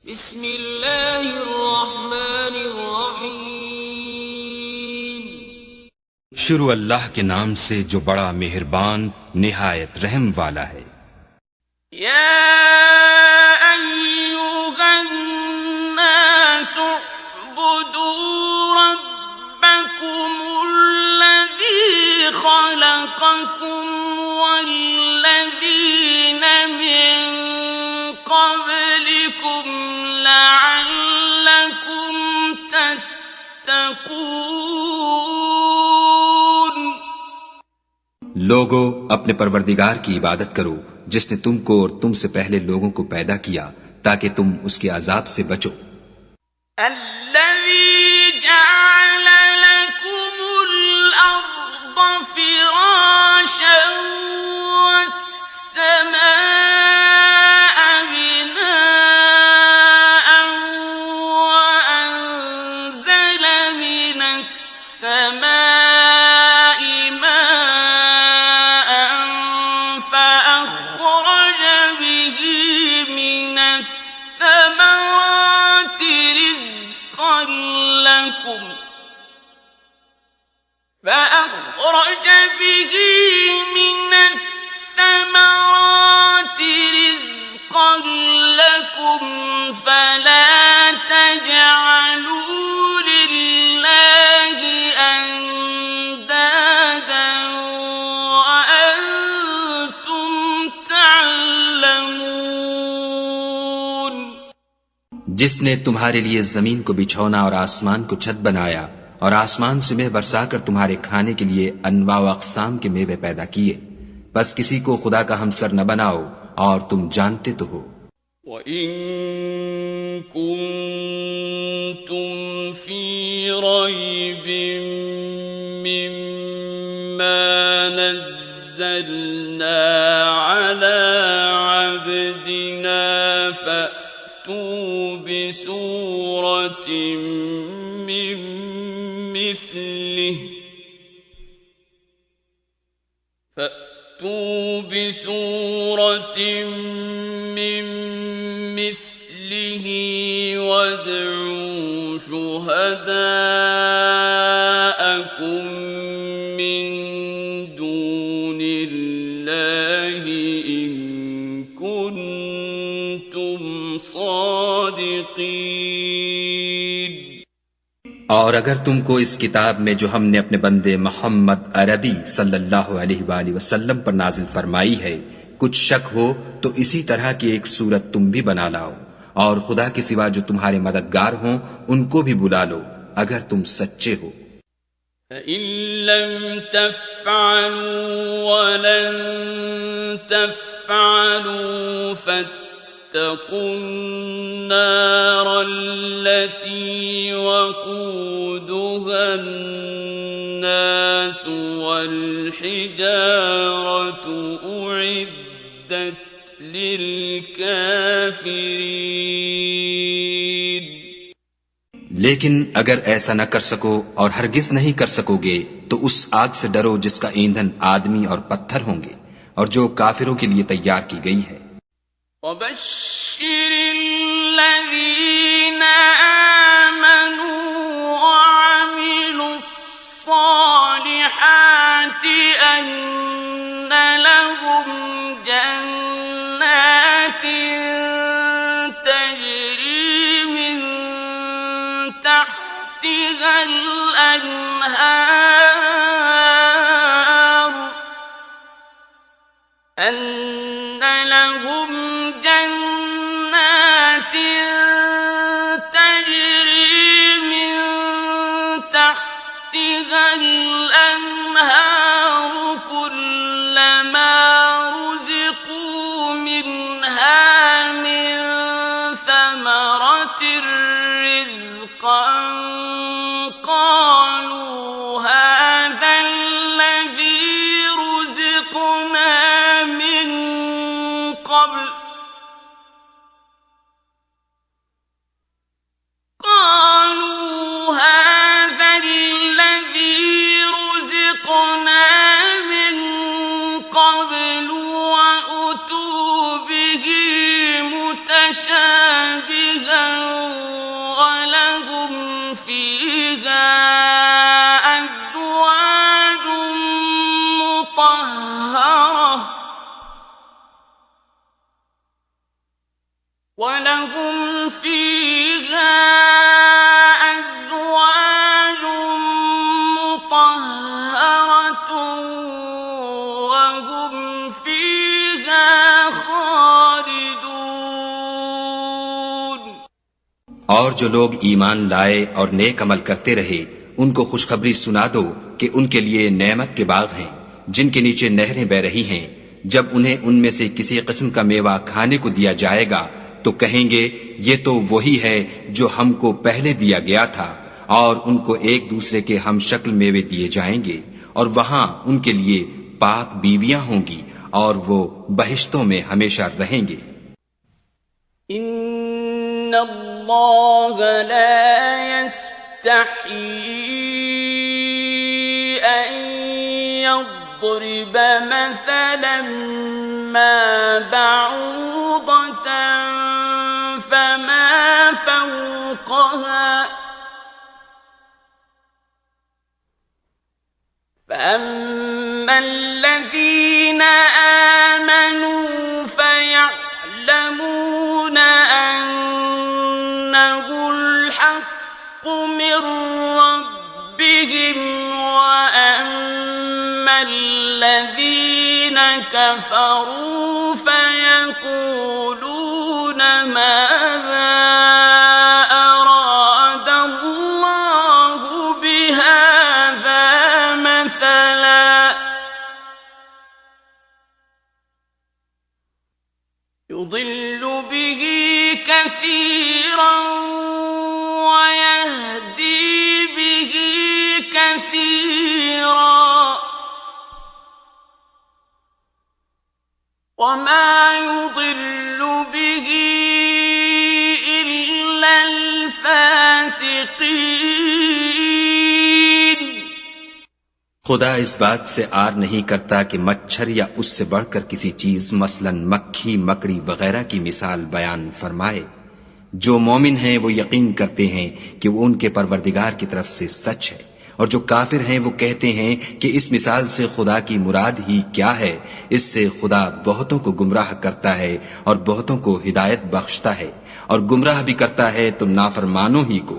बिस्मिल्लाहिर्रहमानिर्रहीम। शुरू अल्लाह के नाम से जो बड़ा मेहरबान निहायत रहम वाला है। या अय्युहन्नासु उअ्बुदू रब्बकुमुल्लज़ी खलक़कुम वल्लज़ीन मिन क़ब्लिकुम लअल्लकुम तत्तक़ून। लोगो, अपने परवरदिगार की इबादत करो जिसने तुमको और तुमसे पहले लोगों को पैदा किया ताकि तुम उसके अजाब से बचो। الذي جعل لكم الأرض فراشا والسماء بناء وأنزل من السماء ماء فأخرج به من الثمرات رزقا لكم فلا تجعلوا لله أندادا وأنتم تعلمون। जिसने तुम्हारे लिए जमीन को बिछौना और आसमान को छत बनाया और आसमान से मेघ बरसाकर तुम्हारे खाने के लिए अनवा व अक़साम के मेवे पैदा किए, बस किसी को खुदा का हमसर न बनाओ और तुम जानते तो हो। وَإِن كُنتُمْ فِي رَيْبٍ مِّمَّا نَزَّلْنَا عَلَىٰ عَبْدِنَا فَأْتُوا بِسُورَةٍ من مثله وادعوا شهداءكم من دون الله إن كنتم صادقين। और अगर तुमको इस किताब में जो हमने अपने बंदे मोहम्मद अरबी सल्लल्लाहु अलैहि वसल्लम पर नाजिल फरमाई है कुछ शक हो तो इसी तरह की एक सूरत तुम भी बना लाओ और खुदा के सिवा जो तुम्हारे मददगार हों उनको भी बुला लो अगर तुम सच्चे हो। فإن لم تفعلوا ولن تفعلوا فاتقوا النار التي وقودها الناس والحجارة أعدت للكافرين। लेकिन अगर ऐसा न कर सको और हरगिज नहीं कर सकोगे तो उस आग से डरो जिसका ईंधन आदमी और पत्थर होंगे और जो काफिरों के लिए तैयार की गई है। وبشر الذين آمنوا وعملوا الصالحات أن لهم جنات تجري من تحتها الأنهار أن لهم جنات تجري من تحتها الأنهار كلما رزقوا منها من ثمرة رزقا قالوا هذا الذي رزقنا من قبل وأتوا به متشابها वलहुम फीहा अज़वाजुम मुतहहरतुन वहुम फीहा खालिदून। और जो लोग ईमान लाए और नेक अमल करते रहे उनको खुशखबरी सुना दो कि उनके लिए नेमत के बाग हैं जिनके नीचे नहरें बह रही हैं। जब उन्हें उनमें से किसी किस्म का मेवा खाने को दिया जाएगा तो कहेंगे ये तो वही है जो हमको पहले दिया गया था, और उनको एक दूसरे के हम शक्ल मेवे दिए जाएंगे और वहां उनके लिए पाक बीवियां होंगी और वो बहिश्तों में हमेशा रहेंगे। इन्नल्लाह ला यस्तही अन यضرब मसलन मा बऊदतन फमा फौक़हा फअम्मा الذين آمنوا فيعلمون أنه الحق من ربهم وأما الذين كفروا فيقولون ماذا أراد الله بهذا مثلا يضل به كثيرا ويهدي به كثيرا وما يضل به إلا الفاسقين। खुदा इस बात से आर नहीं करता कि मच्छर या उससे बढ़कर किसी चीज मसलन मक्खी मकड़ी वगैरह की मिसाल बयान फरमाए। जो मोमिन हैं वो यकीन करते हैं कि वो उनके परवरदिगार की तरफ से सच है, और जो काफिर हैं वो कहते हैं कि इस मिसाल से खुदा की मुराद ही क्या है। इससे खुदा बहुतों को गुमराह करता है और बहुतों को हिदायत बख्शता है, और गुमराह भी करता है तो नाफरमानों ही को।